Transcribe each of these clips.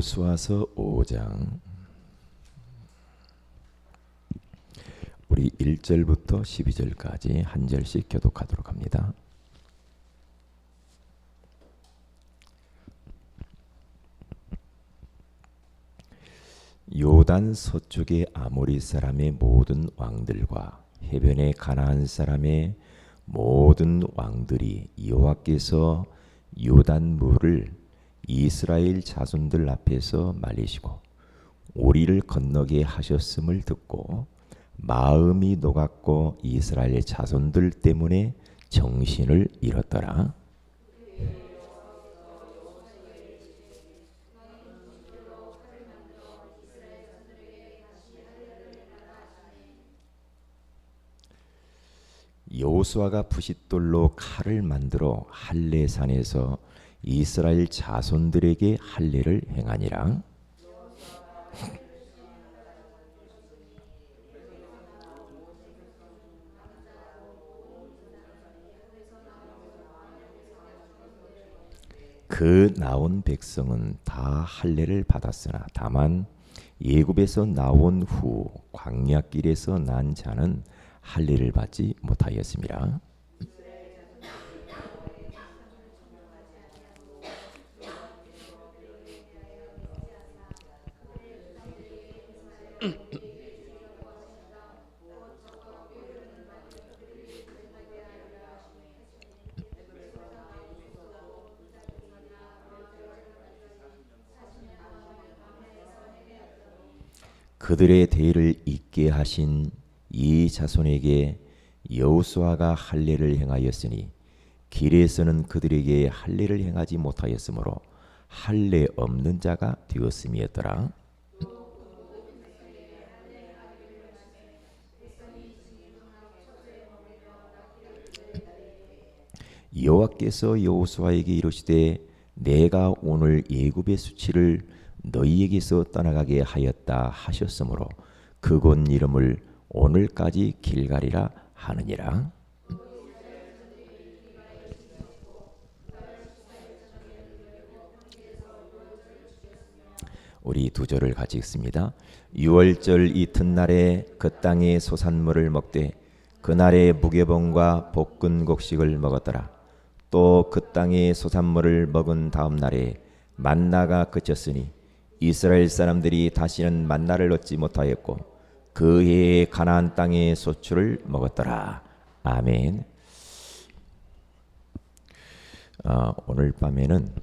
여호수아서 5장 우리 1절부터 12절까지 한 절씩 교독하도록 합니다. 요단 서쪽의 아모리 사람의 모든 왕들과 해변의 가나안 사람의 모든 왕들이 여호와께서 요단 물을 이스라엘 자손들 앞에서 말리시고 오리를 건너게 하셨음을 듣고 마음이 녹았고 이스라엘 자손들 때문에 정신을 잃었더라. 여호수아가 부싯돌로 칼을 만들어 할례산에서 이스라엘 자손들에게 할례를 행하니라. 그 나온 백성은 다 할례를 받았으나 다만 애굽에서 나온 후 광야길에서 난 자는 할례를 받지 못하였습니다. 그들의 대의를 잊게 하신 이 자손에게 여호수아가 할례를 행하였으니 길에서는 그들에게 할례를 행하지 못하였으므로 할례 없는 자가 되었음이었더라. 여호와께서 여호수아에게 이르시되 내가 오늘 애굽의 수치를 너희에게서 떠나가게 하였다 하셨으므로 그곳 이름을 오늘까지 길갈이라 하느니라. 우리 두 절을 같이 읽습니다. 6월절 이튿날에 그 땅의 소산물을 먹되 그날에 무교병과 볶은 곡식을 먹었더라. 또 그 땅의 소산물을 먹은 다음 날에 만나가 그쳤으니 이스라엘 사람들이 다시는 만나를 얻지 못하였고 그 해에 가나안 땅의 소출을 먹었더라. 아멘. 오늘 밤에는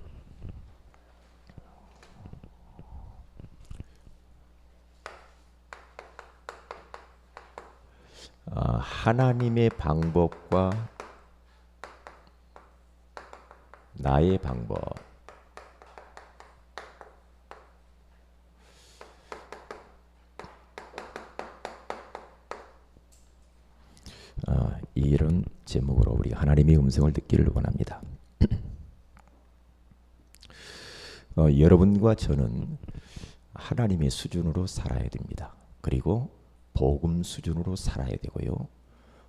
하나님의 방법과 나의 방법, 이런 제목으로 우리 하나님의 음성을 듣기를 원합니다. 여러분과 저는 하나님의 수준으로 살아야 됩니다. 그리고 복음 수준으로 살아야 되고요.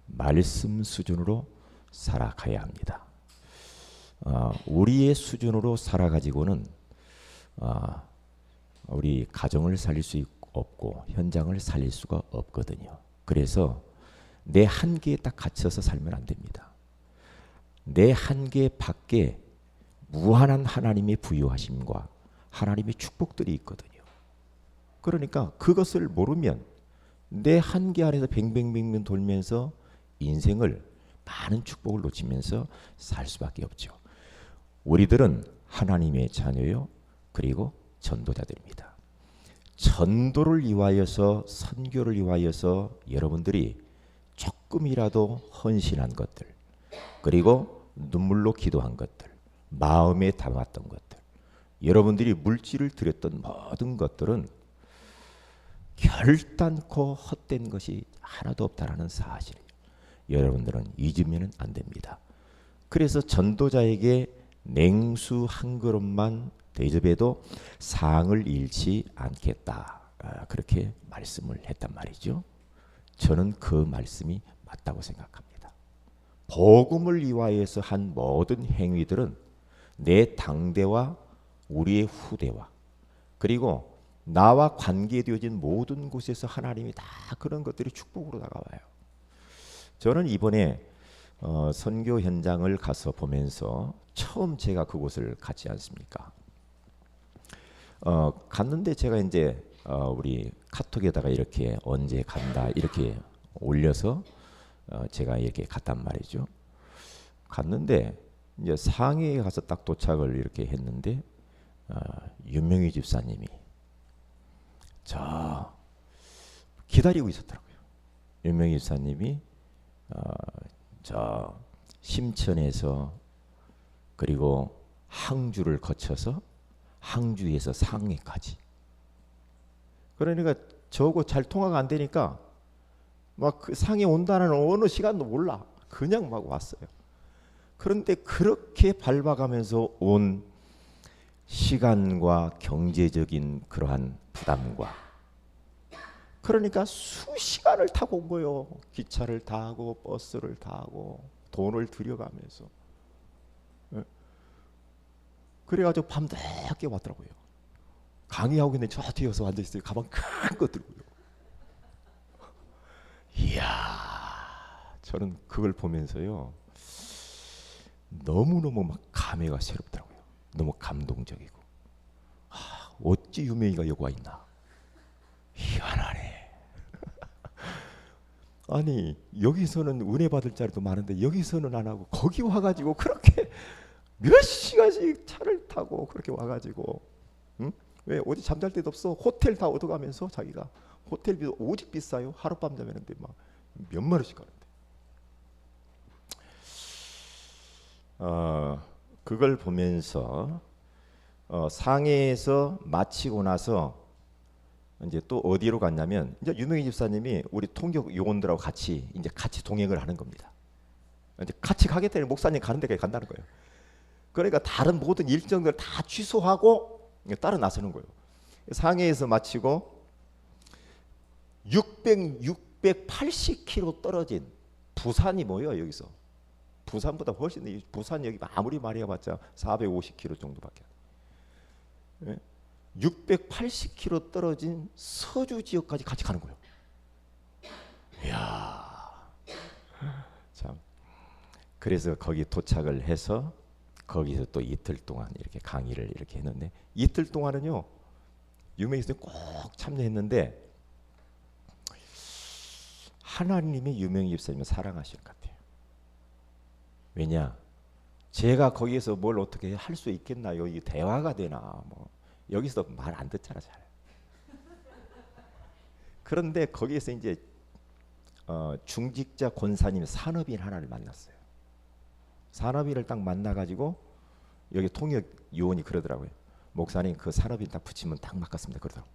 말씀 수준으로 살아가야 합니다. 우리의 수준으로 살아가지고는 우리 가정을 살릴 수 없고 현장을 살릴 수가 없거든요. 그래서 내 한계에 딱 갇혀서 살면 안 됩니다. 내 한계 밖에 무한한 하나님의 부유하심과 하나님의 축복들이 있거든요. 그러니까 그것을 모르면 내 한계 안에서 뱅뱅뱅뱅 돌면서 인생을 많은 축복을 놓치면서 살 수밖에 없죠. 우리들은 하나님의 자녀요. 그리고 전도자들입니다. 전도를 위하여서 선교를 위하여서 여러분들이 조금이라도 헌신한 것들, 그리고 눈물로 기도한 것들, 마음에 담았던 것들, 여러분들이 물질을 드렸던 모든 것들은 결단코 헛된 것이 하나도 없다라는 사실을 여러분들은 잊으면 안 됩니다. 그래서 전도자에게 냉수 한 그릇만 대접해도 상을 잃지 않겠다. 그렇게 말씀을 했단 말이죠. 저는 그 말씀이 맞다고 생각합니다. 복음을 위하여서 한 모든 행위들은 내 당대와 우리의 후대와 그리고 나와 관계되어진 모든 곳에서 하나님이 다 그런 것들이 축복으로 다가와요. 저는 이번에 선교 현장을 가서 보면서 처음 제가 그곳을 갔지 않습니까? 갔는데 제가 이제 우리 카톡에다가 이렇게 언제 간다 이렇게 올려서 제가 이렇게 갔단 말이죠. 갔는데 이제 상해에 가서 딱 도착을 이렇게 했는데 유명희 집사님이 저 기다리고 있었더라고요. 유명희 집사님이 저 심천에서 그리고 항주를 거쳐서 항주에서 상해까지. 그러니까 저거 잘 통화가 안 되니까 막 그 상해 온다는 어느 시간도 몰라. 그냥 막 왔어요. 그런데 그렇게 밟아가면서 온 시간과 경제적인 그러한 부담과 그러니까 수시간을 타고 온 거예요. 기차를 타고 버스를 타고 돈을 들여가면서. 그래가지고 밤늦게 왔더라고요. 강의하고 있는 저 뒤에서 앉아있어요. 가방 큰 거 들고요. 이야, 저는 그걸 보면서요 너무너무 막 감회가 새롭더라고요. 너무 감동적이고 어찌 유명희가 여기 와 있나. 희한하네. 아니 여기서는 은혜 받을 자리도 많은데 여기서는 안 하고 거기 와가지고 그렇게 몇 시간씩 차를 타고 그렇게 와가지고 응? 왜 어디 잠잘 데도 없어. 호텔 다 얻어가면서 자기가 호텔비도 오직 비싸요. 하룻밤 자면은데 막 몇만 원씩 가는데. 그걸 보면서 상해에서 마치고 나서 이제 또 어디로 갔냐면 이제 유명희 집사님이 우리 통역 요원들하고 같이 동행을 하는 겁니다. 이제 같이 가겠다니 목사님 가는 데까지 간다는 거예요. 그러니까 다른 모든 일정들 다 취소하고 따라 나서는 거예요. 상해에서 마치고 680km 떨어진 부산이 뭐예요 여기서? 부산보다 훨씬 부산 여기 아무리 많이 가봤자 450km 정도밖에. 680km 떨어진 서주 지역까지 같이 가는 거예요. 이야, 참. 그래서 거기 도착을 해서 거기서 또 이틀 동안 이렇게 강의를 이렇게 했는데 이틀 동안은요 유명희 선생님 꼭 참여했는데 하나님이 유명희 집사님을 사랑하시는 것 같아요. 왜냐? 제가 거기에서 뭘 어떻게 할 수 있겠나요? 이게 대화가 되나? 뭐 여기서 말 안 듣잖아 잘. 그런데 거기에서 이제 중직자 권사님 산업인 하나를 만났어요. 산업인을 딱 만나가지고 여기 통역 요원이 그러더라고요. 목사님 그 산업인 딱 붙이면 딱 맞겠습니다. 그러더라고요.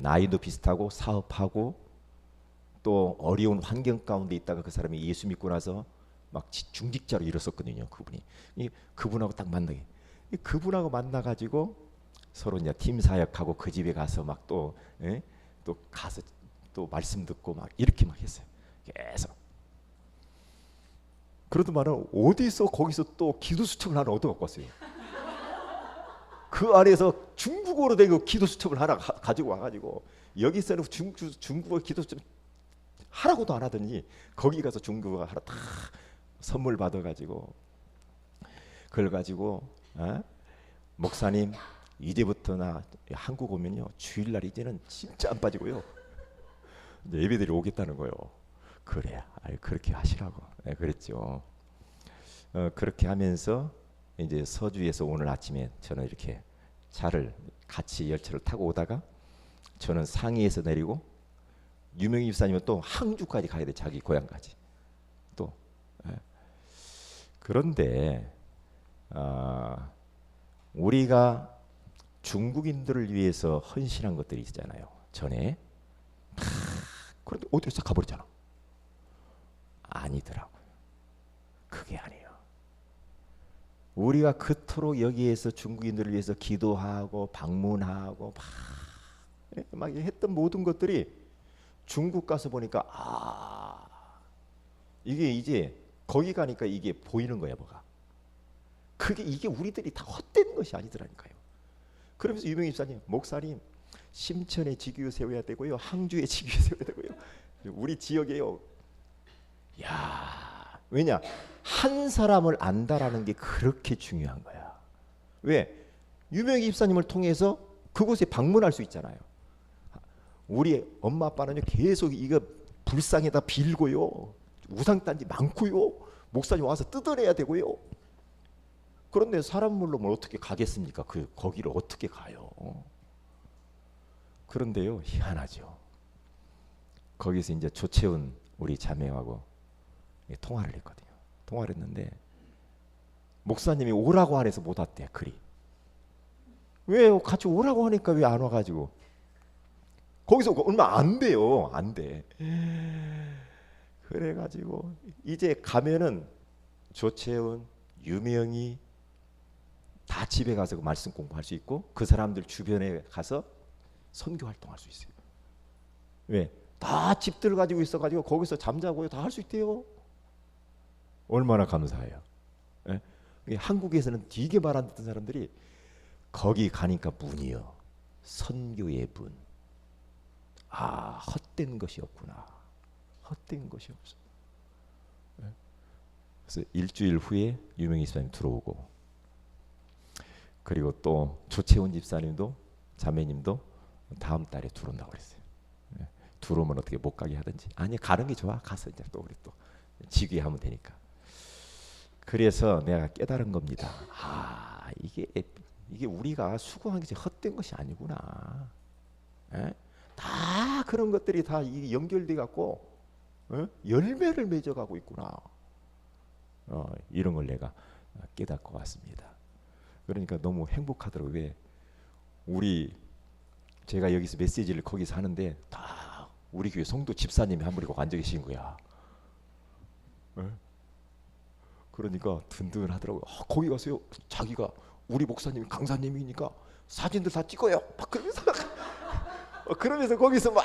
나이도 비슷하고 사업하고 또 어려운 환경 가운데 있다가 그 사람이 예수 믿고 나서 막 중직자로 일었었거든요. 그분이. 그분하고 딱 만나게. 그분하고 만나가지고 서로 이제 팀 사역하고 그 집에 가서 막 또 가서 또 말씀 듣고 막 이렇게 막 했어요. 계속. 그러더만은 어디서 거기서 또 기도 수첩을 하나 얻어갖고 왔어요. 그 안에서 중국어로 된 그 기도 수첩을 하나 가지고 와가지고 여기서는 중국어 기도 수첩 하라고도 안 하더니 거기 가서 중국어 하나 다 선물 받아가지고 그걸 가지고 목사님 이제부터 나 한국 오면요 주일날 이제는 진짜 안 빠지고요 예배들이 오겠다는 거예요. 그래, 그렇게 하시라고 그랬죠. 그렇게 하면서 이제 서주에서 오늘 아침에 저는 이렇게 차를 같이 열차를 타고 오다가 저는 상해에서 내리고 유명희 집사님은 또 항주까지 가야 돼. 자기 고향까지 또. 그런데 우리가 중국인들을 위해서 헌신한 것들이 있잖아요. 전에 그런데 어디서 가버렸잖아. 아니더라고요. 그게 아니에요. 우리가 그토록 여기에서 중국인들을 위해서 기도하고 방문하고 막 했던 모든 것들이 중국 가서 보니까 이게 이제 거기 가니까 이게 보이는 거야 뭐가. 이게 우리들이 다 헛된 것이 아니더라니까요. 그러면서 유명 집사님, 목사님, 심천에 지교 세워야 되고요, 항주에 지교 세워야 되고요, 우리 지역에요. 야, 왜냐? 한 사람을 안다라는 게 그렇게 중요한 거야. 왜? 유명 집사님을 통해서 그곳에 방문할 수 있잖아요. 우리 엄마 아빠는요 계속 이거 불상에다 빌고요, 우상단지 많고요, 목사님 와서 뜯어내야 되고요. 그런데 사람 물로면 어떻게 가겠습니까? 거기를 어떻게 가요? 그런데요, 희한하죠. 거기서 이제 조채훈 우리 자매하고 통화를 했거든요. 통화를 했는데 목사님이 오라고 안 해서 못 왔대. 그리 왜 같이 오라고 하니까 왜 안 와가지고 거기서 얼마 안 돼요. 안 돼. 그래가지고 이제 가면은 조채훈, 유명이 다 집에 가서 말씀 공부할 수 있고 그 사람들 주변에 가서 선교 활동할 수 있어요. 왜? 다 집들 가지고 있어가지고 거기서 잠자고요, 다 할 수 있대요. 얼마나 감사해요. 예? 한국에서는 되게 말 안 듣던 사람들이 거기 가니까 문이요, 선교의 문. 아, 헛된 것이 없구나. 헛된 것이 없어. 예? 그래서 일주일 후에 유명희 집사님 들어오고, 그리고 또 조채훈 집사님도, 자매님도 다음 달에 들어온다고 그랬어요. 예? 들어오면 어떻게 못 가게 하든지. 아니, 가는 게 좋아. 가서 이제 또 우리 또 지귀하면 되니까. 그래서 내가 깨달은 겁니다. 아, 이게 우리가 수고한 게 헛된 것이 아니구나. 예? 다 그런 것들이 다 연결돼 갖고 열매를 맺어가고 있구나. 이런 걸 내가 깨닫고 왔습니다. 그러니까 너무 행복하더라고요. 왜? 제가 여기서 메시지를 거기서 하는데 다 우리 교회 성도 집사님이 한 분이 꼭 앉아 계신 거야. 그러니까 든든하더라고요. 거기 가서요, 자기가 우리 목사님 강사님이니까 사진들 다 찍어요. 막 그러면서 거기서 막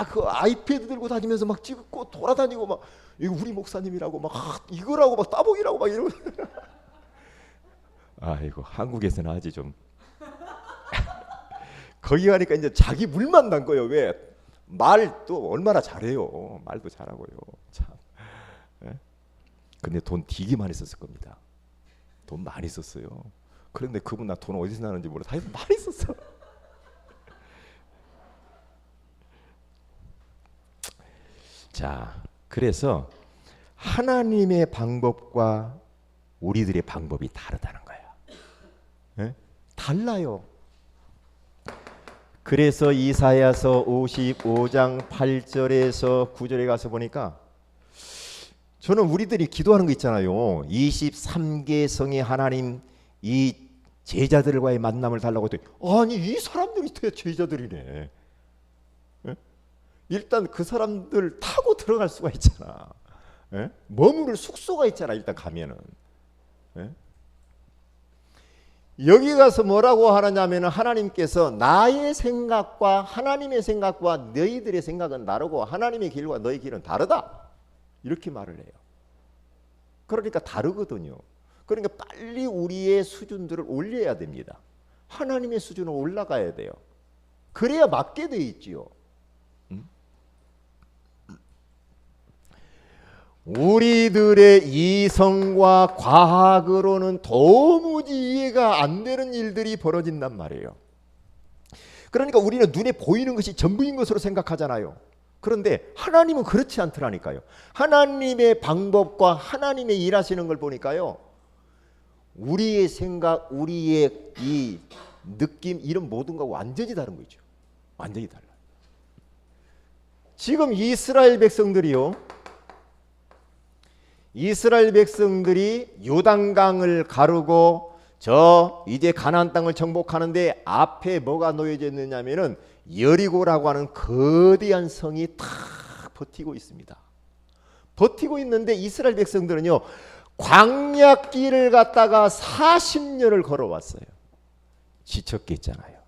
그 아이패드 들고 다니면서 막 찍고 돌아다니고 막 이거 우리 목사님이라고 막 이거라고 막 따봉이라고 막 이러고. 아이고, 한국에서는 아직 좀 거기 가니까 이제 자기 물만 난 거예요. 왜? 말도 얼마나 잘해요. 말도 잘하고요. 참. 예? 근데 돈 되게 많이 썼을 겁니다. 돈 많이 썼어요. 그런데 그분 나 돈 어디서 나는지 몰라. 다 많이 썼어. 자, 그래서 하나님의 방법과 우리들의 방법이 다르다는 거예요. 예? 달라요. 그래서 이사야서 55장 8절에서 9절에 가서 보니까 저는 우리들이 기도하는 거 있잖아요. 23개 성의 하나님 이 제자들과의 만남을 달라고 했더니 아니, 이 사람들이 제자들이네. 예? 일단 그 사람들 타고 들어갈 수가 있잖아. 예? 머무를 숙소가 있잖아. 일단 가면은. 예? 여기 가서 뭐라고 하느냐면 하나님께서 나의 생각과 하나님의 생각과 너희들의 생각은 다르고 하나님의 길과 너희 길은 다르다. 이렇게 말을 해요. 그러니까 다르거든요. 그러니까 빨리 우리의 수준들을 올려야 됩니다. 하나님의 수준으로 올라가야 돼요. 그래야 맞게 돼 있지요. 우리들의 이성과 과학으로는 도무지 이해가 안 되는 일들이 벌어진단 말이에요. 그러니까 우리는 눈에 보이는 것이 전부인 것으로 생각하잖아요. 그런데 하나님은 그렇지 않더라니까요. 하나님의 방법과 하나님의 일하시는 걸 보니까요, 우리의 생각, 우리의 이 느낌, 이런 모든 거하고 완전히 다른 거죠. 완전히 달라요. 지금 이스라엘 백성들이 요단강을 가르고 저 이제 가나안 땅을 정복하는데 앞에 뭐가 놓여져 있느냐면은 여리고라고 하는 거대한 성이 탁 버티고 있습니다. 버티고 있는데 이스라엘 백성들은요, 광야길을 갔다가 40년을 걸어왔어요. 지쳤겠잖아요.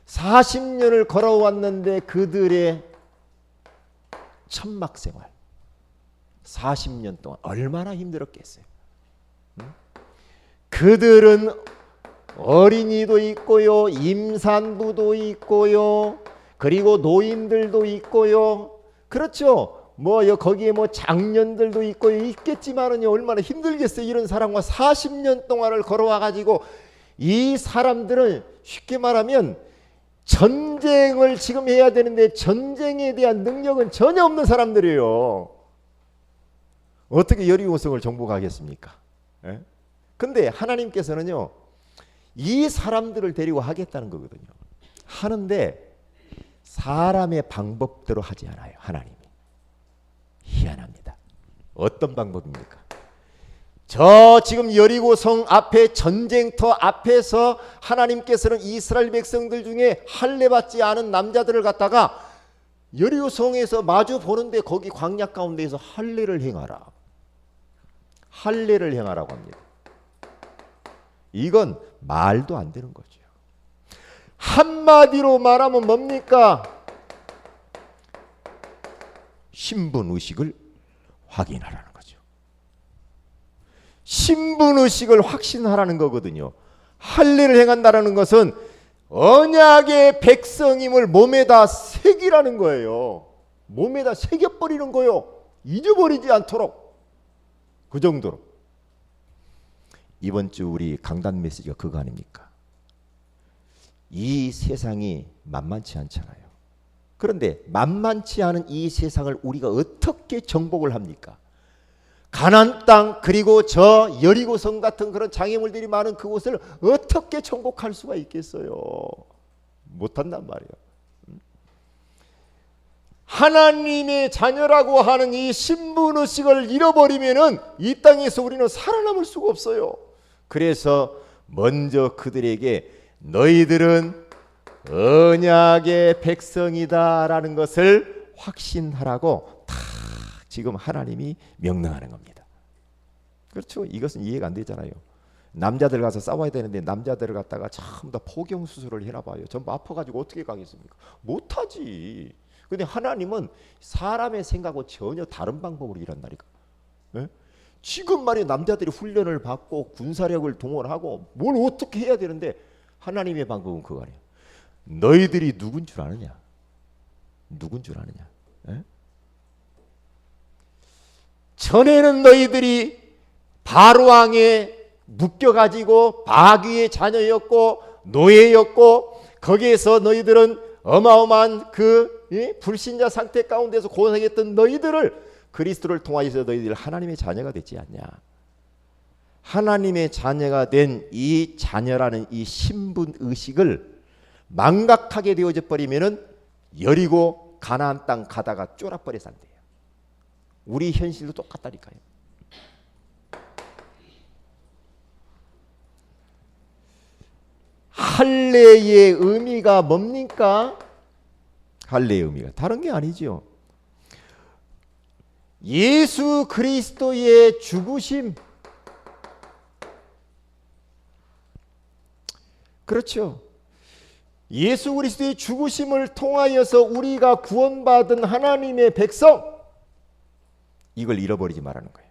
40년을 걸어왔는데 그들의 천막 생활 40년 동안 얼마나 힘들었겠어요. 그들은 어린이도 있고요, 임산부도 있고요, 그리고 노인들도 있고요. 그렇죠. 거기에 장년들도 있고요. 있겠지만은요, 얼마나 힘들겠어요. 이런 사람과 40년 동안을 걸어와 가지고 이 사람들은 쉽게 말하면 전쟁을 지금 해야 되는데 전쟁에 대한 능력은 전혀 없는 사람들이에요. 어떻게 여리고성을 정복하겠습니까? 예? 근데 하나님께서는요, 이 사람들을 데리고 하겠다는 거거든요. 하는데 사람의 방법대로 하지 않아요. 하나님이. 희한합니다. 어떤 방법입니까? 저 지금 여리고성 앞에, 전쟁터 앞에서 하나님께서는 이스라엘 백성들 중에 할례 받지 않은 남자들을 갖다가 여리고성에서 마주 보는데 거기 광야 가운데에서 할례를 행하라. 할례를 행하라고 합니다. 이건 말도 안 되는 거죠. 한마디로 말하면 뭡니까? 신분의식을 확인하라는 거죠. 신분의식을 확신하라는 거거든요. 할례를 행한다는 것은 언약의 백성임을 몸에다 새기라는 거예요. 몸에다 새겨버리는 거예요. 잊어버리지 않도록. 그 정도로. 이번 주 우리 강단 메시지가 그거 아닙니까? 이 세상이 만만치 않잖아요. 그런데 만만치 않은 이 세상을 우리가 어떻게 정복을 합니까? 가나안 땅, 그리고 저 여리고성 같은 그런 장애물들이 많은 그곳을 어떻게 정복할 수가 있겠어요? 못한단 말이에요. 하나님의 자녀라고 하는 이 신분의식을 잃어버리면은 이 땅에서 우리는 살아남을 수가 없어요. 그래서 먼저 그들에게 너희들은 언약의 백성이다라는 것을 확신하라고 다 지금 하나님이 명령하는 겁니다. 그렇죠? 이것은 이해가 안 되잖아요. 남자들 가서 싸워야 되는데 남자들을 갖다가 전부 다 포경 수술을 해나 봐요. 전부 아파가지고 어떻게 가겠습니까? 못하지. 근데 하나님은 사람의 생각하고 전혀 다른 방법으로 일한다니까. 예? 지금 말이야, 남자들이 훈련을 받고 군사력을 동원하고 뭘 어떻게 해야 되는데 하나님의 방법은 그거 아니야. 너희들이 누군 줄 아느냐? 누군 줄 아느냐? 에? 전에는 너희들이 바로왕에 묶여가지고 바귀의 자녀였고 노예였고 거기에서 너희들은 어마어마한 그 불신자 상태 가운데서 고생했던 너희들을 그리스도를 통하여서 너희들 하나님의 자녀가 되지 않냐? 하나님의 자녀가 된 이 자녀라는 이 신분 의식을 망각하게 되어져 버리면은 여리고 가나안 땅 가다가 쫄아버려서 안 돼요. 우리 현실도 똑같다니까요. 할례의 의미가 뭡니까? 할례의 의미가 다른 게 아니죠. 예수 그리스도의 죽으심. 그렇죠. 예수 그리스도의 죽으심을 통하여서 우리가 구원받은 하나님의 백성, 이걸 잃어버리지 말라는 거예요.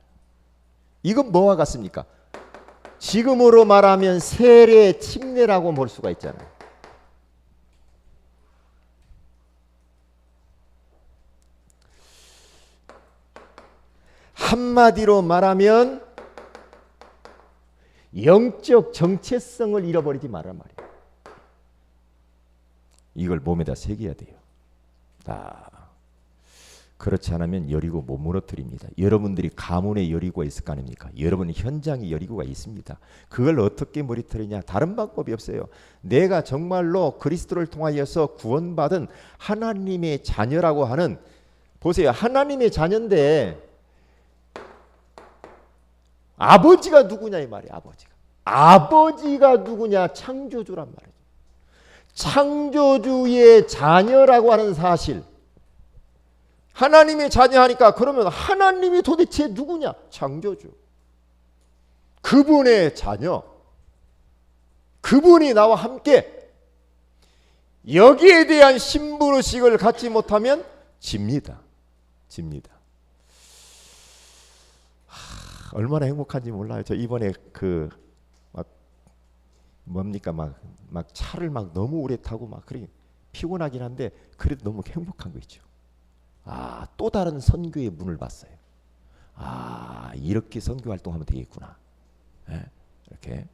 이건 뭐와 같습니까? 지금으로 말하면 세례 침례라고 볼 수가 있잖아요. 한마디로 말하면 영적 정체성을 잃어버리지 말란 말이에요. 이걸 몸에다 새겨야 돼요. 그렇지 않으면 여리고 못 무너뜨립니다. 여러분들이 가문에 여리고가 있을 거 아닙니까? 여러분 현장에 여리고가 있습니다. 그걸 어떻게 무너뜨리냐? 다른 방법이 없어요. 내가 정말로 그리스도를 통하여서 구원받은 하나님의 자녀라고 하는, 보세요. 하나님의 자녀인데 아버지가 누구냐 이 말이에요. 아버지가 누구냐? 창조주란 말이에요. 창조주의 자녀라고 하는 사실. 하나님의 자녀하니까 그러면 하나님이 도대체 누구냐? 창조주. 그분의 자녀. 그분이 나와 함께 여기에 대한 신분의식을 갖지 못하면 집니다. 얼마나 행복한지 몰라요. 저 이번에 뭡니까? 막 차를 막 너무 오래 타고 막 그래 피곤하긴 한데 그래도 너무 행복한 거 있죠. 아, 또 다른 선교의 문을 봤어요. 아, 이렇게 선교 활동하면 되겠구나. 네, 이렇게.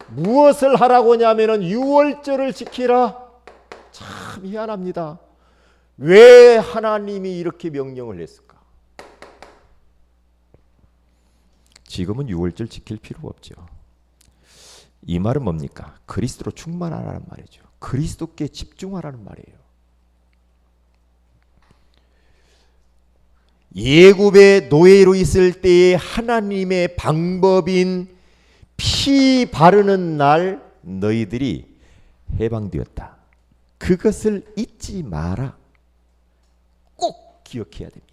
무엇을 하라고 하냐면은 유월절을 지키라. 참 희한합니다. 왜 하나님이 이렇게 명령을 했을까? 지금은 유월절 지킬 필요가 없죠. 이 말은 뭡니까? 그리스도로 충만하라는 말이죠. 그리스도께 집중하라는 말이에요. 예굽의 노예로 있을 때의 하나님의 방법인 피 바르는 날 너희들이 해방되었다. 그것을 잊지 마라. 꼭 기억해야 됩니다.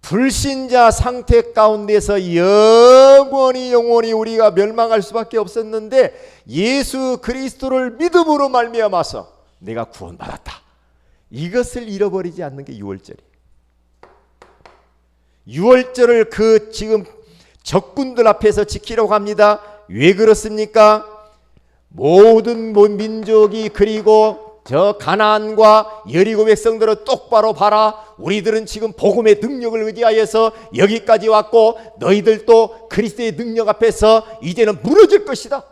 불신자 상태 가운데서 영원히 우리가 멸망할 수밖에 없었는데 예수 그리스도를 믿음으로 말미암아서 내가 구원받았다. 이것을 잃어버리지 않는 게 유월절이에요. 유월절을 그 지금 적군들 앞에서 지키려고 합니다. 왜 그렇습니까? 모든 민족이 그리고 저 가나안과 여리고 백성들을 똑바로 봐라. 우리들은 지금 복음의 능력을 의지하여서 여기까지 왔고 너희들도 그리스도의 능력 앞에서 이제는 무너질 것이다.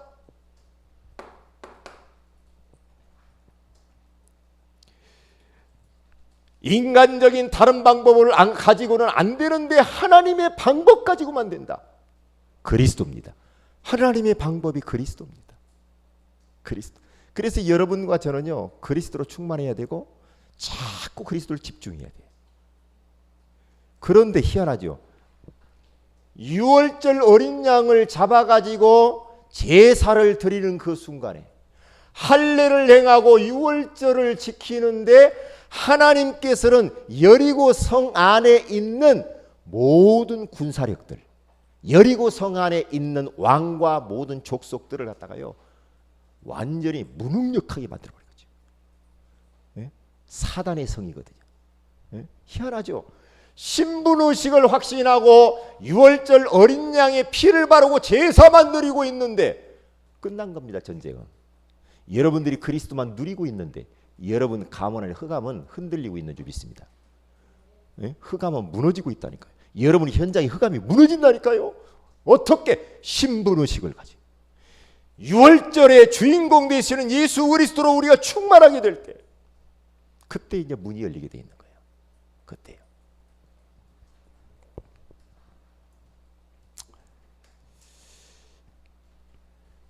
인간적인 다른 방법을 가지고는 안 되는데 하나님의 방법 가지고만 된다. 그리스도입니다. 하나님의 방법이 그리스도입니다. 그리스도. 그래서 여러분과 저는요 그리스도로 충만해야 되고 자꾸 그리스도를 집중해야 돼요. 그런데 희한하죠. 유월절 어린 양을 잡아가지고 제사를 드리는 그 순간에 할례를 행하고 유월절을 지키는데 하나님께서는 여리고 성 안에 있는 모든 군사력들, 여리고 성 안에 있는 왕과 모든 족속들을 갖다가요 완전히 무능력하게 만들어버린 거죠. 네? 사단의 성이거든요. 네? 희한하죠. 신분의식을 확신하고 유월절 어린 양의 피를 바르고 제사만 누리고 있는데 끝난 겁니다. 전쟁은. 여러분들이 그리스도만 누리고 있는데 여러분 가문 안에 흑암은 흔들리고 있는 줄 믿습니다. 네? 흑암은 무너지고 있다니까요. 여러분 현장에 흑암이 무너진다니까요. 어떻게? 신분의식을 가지고 유월절의 주인공 되시는 예수 그리스도로 우리가 충만하게 될 때 그때 이제 문이 열리게 돼 있는 거예요. 그때요.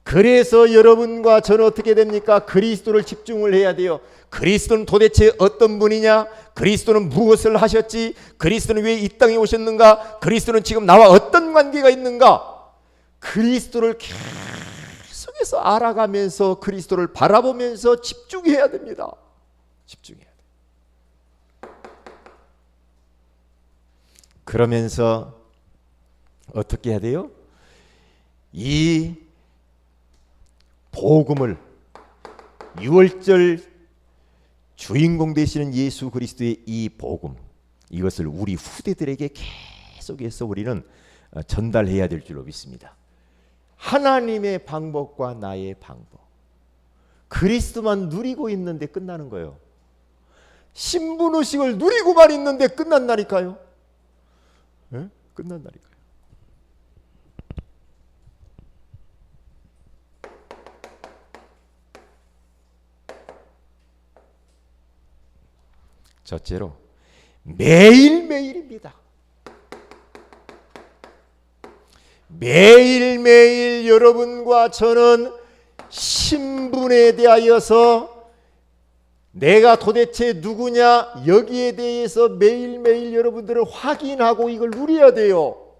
그래서 여러분과 저는 어떻게 됩니까? 그리스도를 집중을 해야 돼요. 그리스도는 도대체 어떤 분이냐? 그리스도는 무엇을 하셨지? 그리스도는 왜 이 땅에 오셨는가? 그리스도는 지금 나와 어떤 관계가 있는가? 그리스도를 계속해서 알아가면서 그리스도를 바라보면서 집중해야 됩니다. 집중해야 돼요. 그러면서 어떻게 해야 돼요? 이 복음을 유월절 주인공 되시는 예수 그리스도의 이 복음 이것을 우리 후대들에게 계속해서 우리는 전달해야 될 줄로 믿습니다. 하나님의 방법과 나의 방법 그리스도만 누리고 있는데 끝나는 거예요. 신분의식을 누리고만 있는데 끝난다니까요. 네? 끝난다니까요. 첫째로 매일매일입니다. 매일매일 여러분과 저는 신분에 대하여서 내가 도대체 누구냐 여기에 대해서 매일매일 여러분들은 확인하고 이걸 누려야 돼요.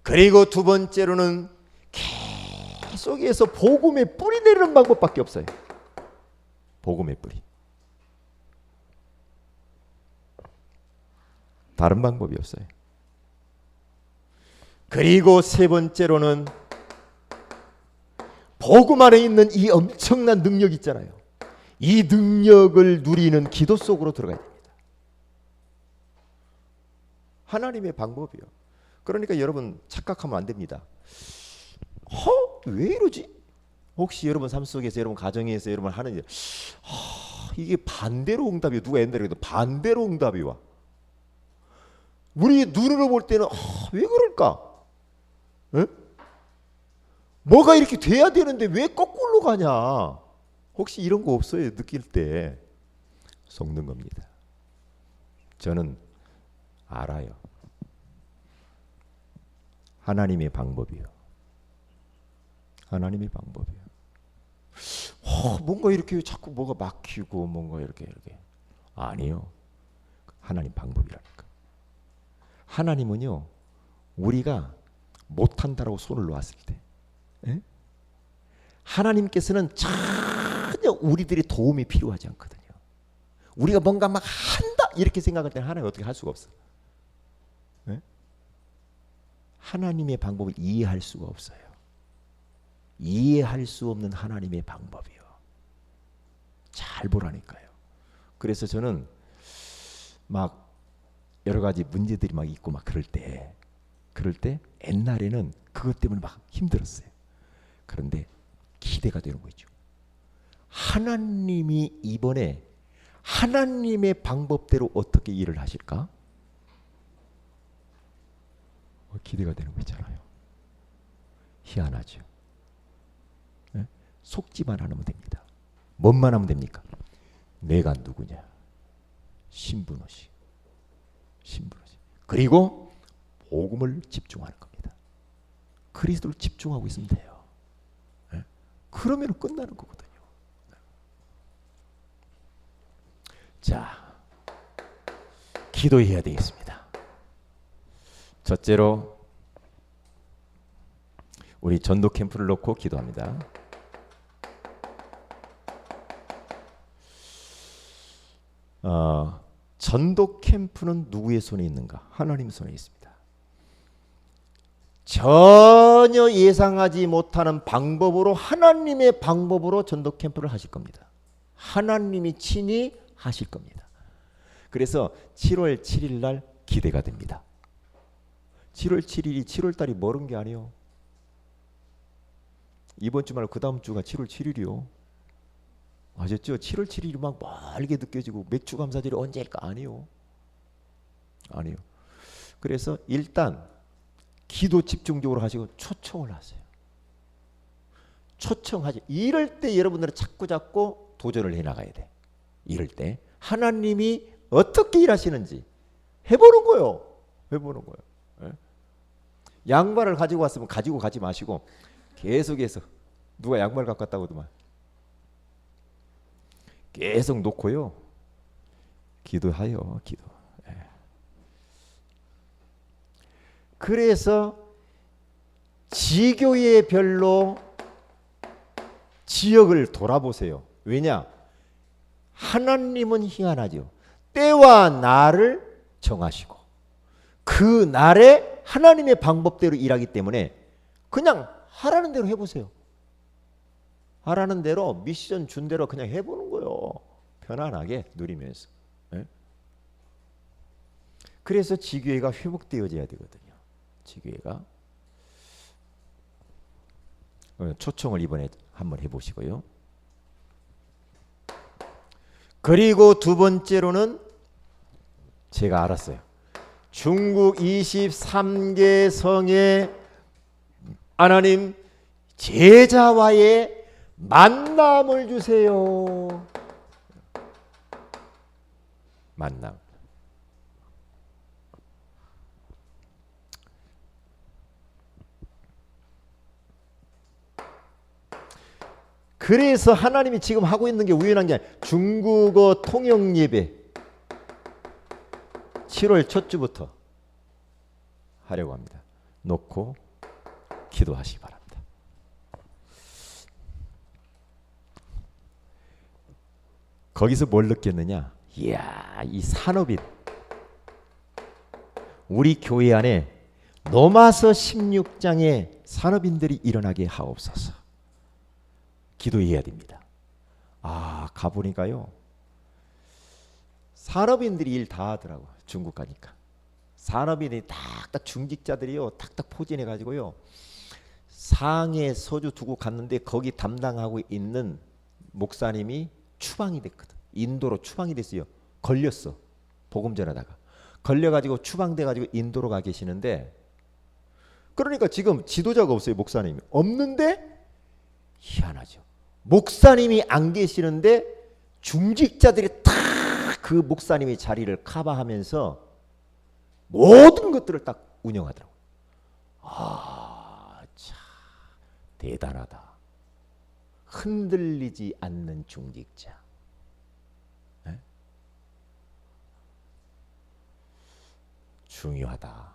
그리고 두 번째로는 계속해서 복음의 뿌리 내리는 방법밖에 없어요. 복음의 뿌리. 다른 방법이 없어요. 그리고 세 번째로는 복음 안에 있는 이 엄청난 능력 있잖아요. 이 능력을 누리는 기도 속으로 들어가야 됩니다. 하나님의 방법이요. 그러니까 여러분 착각하면 안 됩니다. 왜 이러지? 혹시 여러분 삶 속에서 여러분 가정에서 여러분 하는 일, 이게 반대로 응답이, 누가 옛날에 그래도 반대로 응답이 와. 우리 눈으로 볼 때는 왜 그럴까? 에? 뭐가 이렇게 돼야 되는데 왜 거꾸로 가냐? 혹시 이런 거 없어요? 느낄 때 속는 겁니다. 저는 알아요. 하나님의 방법이요. 하나님의 방법이요. 뭔가 이렇게 자꾸 뭐가 막히고 뭔가 이렇게 아니요. 하나님 방법이라니까. 하나님은요, 우리가 못한다라고 손을 놓았을 때, 에? 하나님께서는 전혀 우리들의 도움이 필요하지 않거든요. 우리가 뭔가 막 한다 이렇게 생각할 때는 하나님 어떻게 할 수가 없어. 에? 하나님의 방법을 이해할 수가 없어요. 이해할 수 없는 하나님의 방법이요. 잘 보라니까요. 그래서 저는 막 여러 가지 문제들이 막 있고 막 그럴 때 옛날에는 그것 때문에 막 힘들었어요. 그런데 기대가 되는 거죠. 하나님이 이번에 하나님의 방법대로 어떻게 일을 하실까? 기대가 되는 거 있잖아요. 희한하죠. 네? 속지만 않으면 됩니다. 뭔만 하면 됩니까? 내가 누구냐? 신분의식. 그리고 복음을 집중하는 겁니다. 그리스도를 집중하고 있으면 돼요. 네? 그러면 끝나는 거거든요. 자, 기도해야 되겠습니다. 첫째로 우리 전도 캠프를 놓고 기도합니다. 전도 캠프는 누구의 손에 있는가? 하나님 손에 있습니다. 전혀 예상하지 못하는 방법으로, 하나님의 방법으로 전도 캠프를 하실 겁니다. 하나님이 친히 하실 겁니다. 그래서 7월 7일 날 기대가 됩니다. 7월 7일이 7월 달이 멀은 게 아니에요. 이번 주 말고 그 다음 주가 7월 7일이요. 아셨죠? 7월 7일이 막 멀게 느껴지고 맥주 감사절이 언제일까? 아니요. 그래서 일단 기도 집중적으로 하시고 초청을 하세요. 초청하지. 이럴 때 여러분들은 자꾸 도전을 해나가야 돼. 이럴 때 하나님이 어떻게 일하시는지 해보는 거예요. 예? 양말을 가지고 왔으면 가지고 가지 마시고 계속해서, 누가 양말 갖고 왔다고 하더만, 계속 놓고요. 기도하여. 예. 그래서 지교회별로 지역을 돌아보세요. 왜냐? 하나님은 희한하죠. 때와 날을 정하시고 그 날에 하나님의 방법대로 일하기 때문에 그냥 하라는 대로 해보세요. 하라는 대로 미션 준 대로 그냥 해보는 거예요. 편안하게 누리면서. 네? 그래서 지교회가 회복되어져야 되거든요. 지교회가. 초청을 이번에 한번 해보시고요. 그리고 두 번째로는 제가 알았어요. 중국 23개 성의 하나님 제자와의 만남을 주세요. 만남. 그래서 하나님이 지금 하고 있는 게 우연한 게 아니라 중국어 통역 예배 7월 첫 주부터 하려고 합니다. 놓고 기도하시기 바랍니다. 거기서 뭘 느꼈느냐? 이야, 이 산업인, 우리 교회 안에 로마서 16장에 산업인들이 일어나게 하옵소서. 기도해야 됩니다. 가보니까요, 산업인들이 일 다 하더라고. 중국 가니까. 산업인이 딱딱 중직자들이요, 탁탁 포진해 가지고요, 상해 서주 두고 갔는데 거기 담당하고 있는 목사님이 추방이 됐거든. 인도로 추방이 됐어요. 걸렸어. 복음 전하다가 걸려가지고 추방돼가지고 인도로 가 계시는데, 그러니까 지금 지도자가 없어요. 목사님이 없는데, 희한하죠. 목사님이 안 계시는데 중직자들이 다 그 목사님의 자리를 커버하면서 모든 것들을 딱 운영하더라고요. 아, 참 대단하다. 흔들리지 않는 중직자. 네? 중요하다.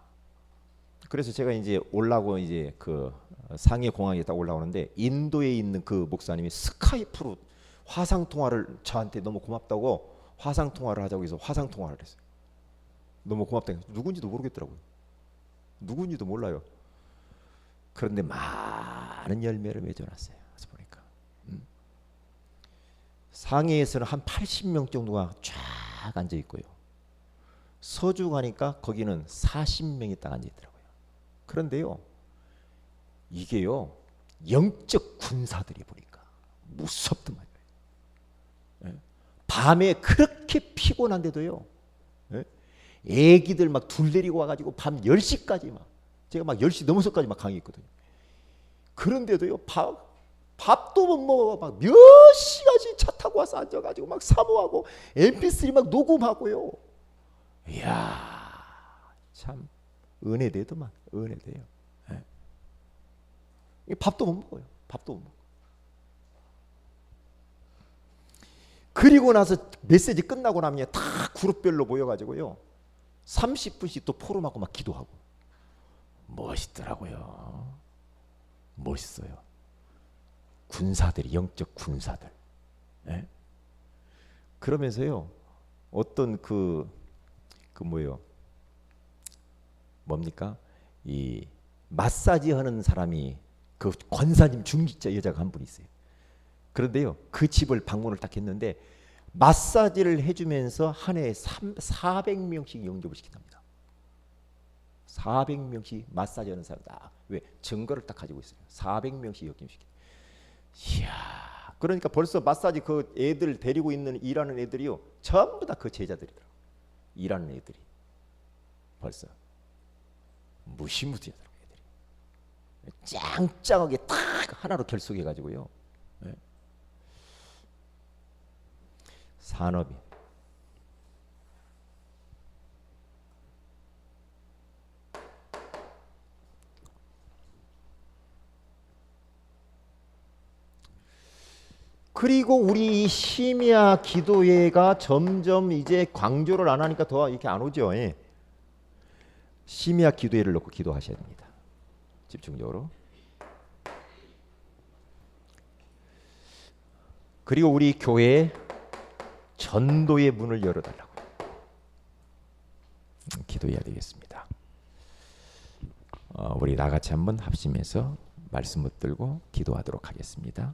그래서 제가 이제 올라고 이제 그 상해 공항에 딱 올라오는데, 인도에 있는 그 목사님이 스카이프로 화상 통화를, 저한테 너무 고맙다고 화상 통화를 하자고 해서 화상 통화를 했어요. 너무 고맙다. 누군지도 모르겠더라고요. 누군지도 몰라요. 그런데 많은 열매를 맺어놨어요. 그래서 보니까 상해에서는 한 80명 정도가 쫙 앉아 있고요. 서주 가니까 거기는 40명이 딱 앉아 있더라고요. 그런데요, 이게요, 영적 군사들이 보니까 무섭더만. 밤에 그렇게 피곤한데도요, 애기들 막 둘 데리고 와가지고 밤 10시까지 막, 제가 막 10시 넘어서까지 막 강의했거든요. 그런데도요, 밥도 못 먹어. 막 몇 시간씩 차 타고 와서 앉아가지고 막 사모하고 MP3 막 녹음하고요. 이야, 참 은혜되더만, 은혜돼요. 밥도 못 먹어요. 밥도 못 먹어. 그리고 나서 메시지 끝나고 나면 다 그룹별로 모여가지고요, 30분씩 또 포럼하고 막 기도하고. 멋있더라고요. 멋있어요. 군사들이, 영적 군사들. 네? 그러면서요, 어떤 뭐예요? 뭡니까? 이 마사지 하는 사람이, 그 권사님 중직자 여자가 한 분 있어요. 그런데요, 그 집을 방문을 딱 했는데 마사지를 해주면서 한 해에 400명씩 영접을 시킨답니다. 400명씩 마사지 하는 사람 다. 왜? 증거를 딱 가지고 있어요. 400명씩 영접시켜. 이야, 그러니까 벌써 마사지 그 애들 데리고 있는 일하는 애들이요, 전부 다 그 제자들이더라고. 일하는 애들이 벌써 무시무시하더라고. 애들이 짱짱하게 딱 하나로 결속해가지고요. 네. 산업이 그리고 우리 심야 기도회가 점점 이제 강조를 안 하니까 더 이렇게 안 오죠. 예. 심야 기도회를 놓고 기도하셔야 됩니다. 집중적으로. 그리고 우리 교회에 전도의 문을 열어달라고 기도해야 되겠습니다. 우리 나같이 한번 합심해서 말씀 붙들고 기도하도록 하겠습니다.